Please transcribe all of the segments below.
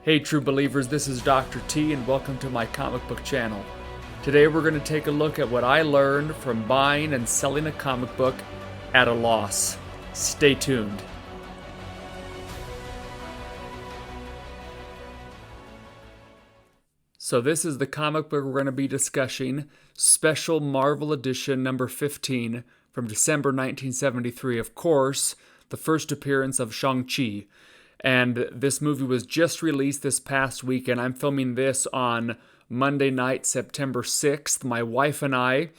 Hey true believers, this is Dr. T and welcome to my comic book channel. Today we're going to take a look at what I learned from buying and selling a comic book at a loss. Stay tuned. So this is the comic book we're going to be discussing, Special Marvel Edition number 15 from December 1973. Of course, the first appearance of Shang-Chi. And this movie was just released this past weekend. I'm filming this on Monday night, September 6th. My wife and I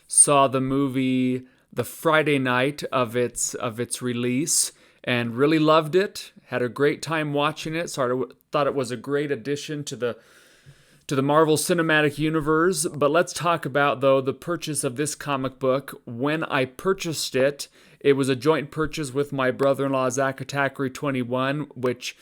saw the movie the Friday night of its release and really loved it. Had a great time watching it. So I thought it was a great addition to the Marvel Cinematic Universe. But let's talk about, though, the purchase of this comic book. When I purchased it, it was a joint purchase with my brother-in-law, Zach Attacker 21, which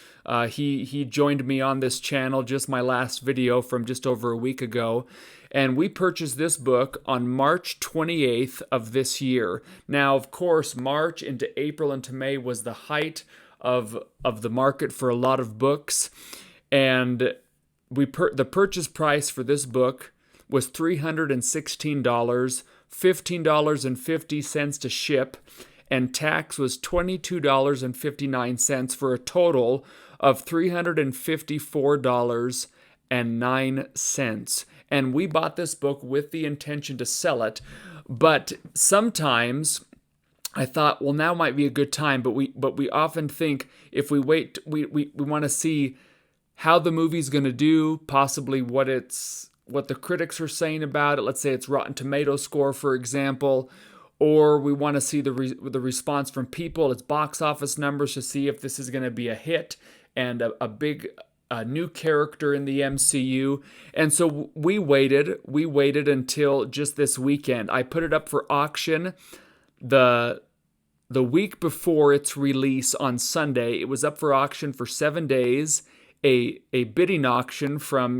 he joined me on this channel, just my last video from just over a week ago. And we purchased this book on March 28th of this year. Now, of course, March into April into May was the height of the market for a lot of books. And the purchase price for this book was $316, $15.50 to ship, and tax was $22.59 for a total of $354.09. And we bought this book with the intention to sell it, but sometimes I thought, well, now might be a good time, but we often think if we wait, we want to see how the movie's going to do, possibly what the critics are saying about it. Let's say it's Rotten Tomatoes score, for example, or we want to see the response from people, its box office numbers, to see if this is going to be a hit and a big new character in the MCU. And so we waited until just this weekend. I put it up for auction the week before its release on Sunday. It was up for auction for 7 days. A bidding auction from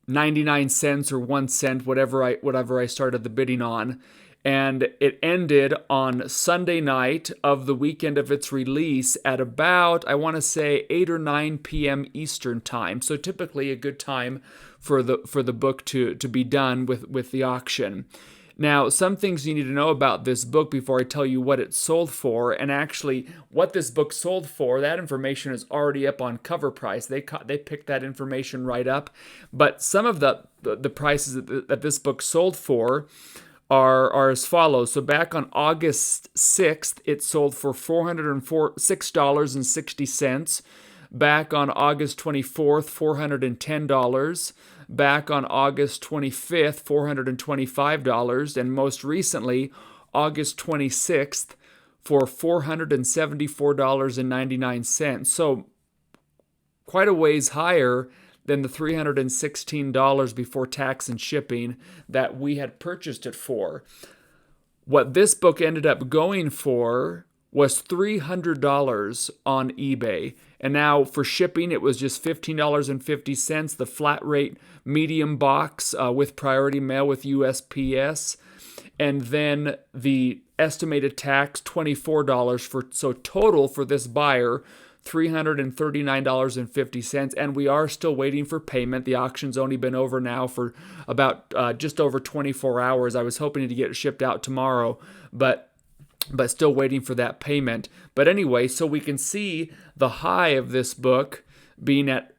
99 cents or 1 cent, whatever I started the bidding on, and it ended on Sunday night of the weekend of its release at about, I want to say, 8 or 9 p.m. Eastern time. So typically a good time for the book to be done with the auction. Now, some things you need to know about this book before I tell you what it sold for, and actually what this book sold for, that information is already up on Cover Price. They picked that information right up. But some of the prices that this book sold for are as follows. So back on August 6th, it sold for $6.60. Back on August 24th, $410. Back on August 25th, $425, and most recently, August 26th, for $474.99. So quite a ways higher than the $316 before tax and shipping that we had purchased it for. What this book ended up going for was $300 on eBay. And now for shipping, it was just $15.50, the flat rate medium box with priority mail with USPS. And then the estimated tax, $24 so total for this buyer, $339.50. And we are still waiting for payment. The auction's only been over now for about just over 24 hours. I was hoping to get it shipped out tomorrow, but still waiting for that payment. But anyway, so we can see the high of this book being at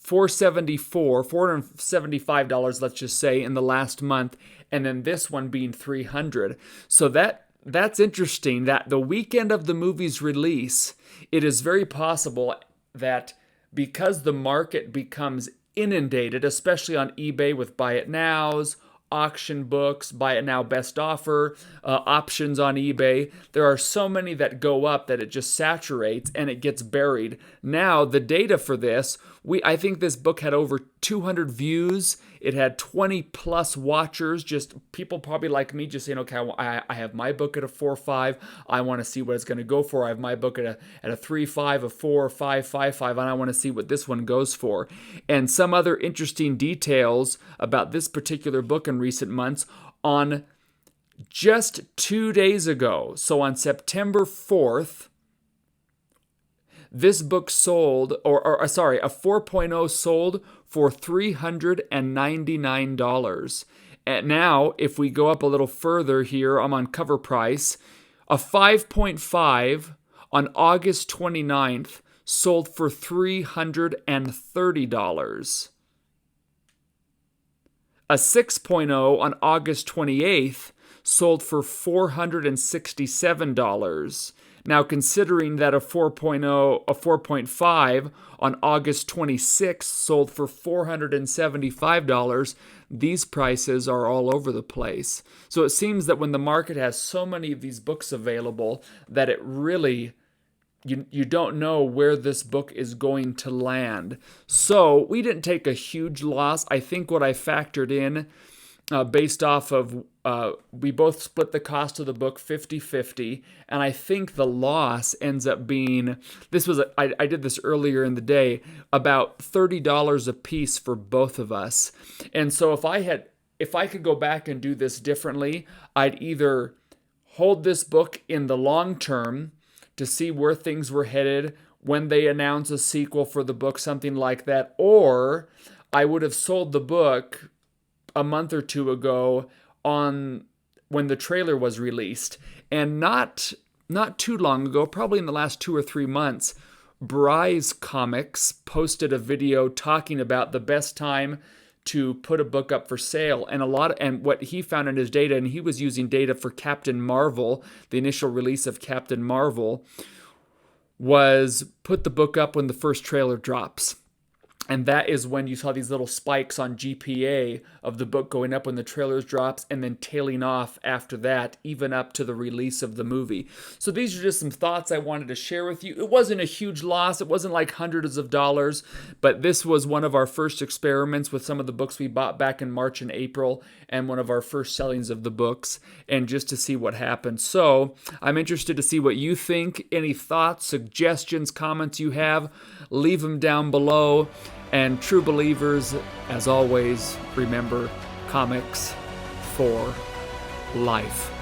$475, let's just say, in the last month, and then this one being $300. So that's interesting that the weekend of the movie's release, it is very possible that because the market becomes inundated, especially on eBay with Buy It Nows, auction books, Buy It Now Best Offer, options on eBay. There are so many that go up that it just saturates and it gets buried. Now, the data for this, I think this book had over 200 views. It had 20 plus watchers, just people probably like me, just saying, okay, I have my book at a 4.5. I want to see what it's going to go for. I have my book at a 3.5, a 4, 5.55, and I want to see what this one goes for. And some other interesting details about this particular book in recent months. On just 2 days ago, so on September 4th, This book sold, sorry, a 4.0 sold for $399. And now, if we go up a little further here, I'm on cover price. A 5.5 on August 29th sold for $330. A 6.0 on August 28th sold for $467. Now, considering that a 4.5 on August 26th sold for $475, these prices are all over the place. So it seems that when the market has so many of these books available, that it really, you don't know where this book is going to land. So we didn't take a huge loss. I think what I factored in, based off of, we both split the cost of the book 50-50, and I think the loss ends up being, I did this earlier in the day, about $30 a piece for both of us. And so if I could go back and do this differently, I'd either hold this book in the long term to see where things were headed when they announce a sequel for the book, something like that, or I would have sold the book a month or two ago on when the trailer was released. And not too long ago, probably in the last 2 or 3 months, Bry's Comics posted a video talking about the best time to put a book up for sale, and what he found in his data, and he was using data for Captain Marvel, the initial release of Captain Marvel, was put the book up when the first trailer drops. And that is when you saw these little spikes on GPA of the book going up when the trailers drops and then tailing off after that, even up to the release of the movie. So these are just some thoughts I wanted to share with you. It wasn't a huge loss. It wasn't like hundreds of dollars, but this was one of our first experiments with some of the books we bought back in March and April, and one of our first sellings of the books, and just to see what happened. So I'm interested to see what you think. Any thoughts, suggestions, comments you have, leave them down below. And true believers, as always, remember, comics for life.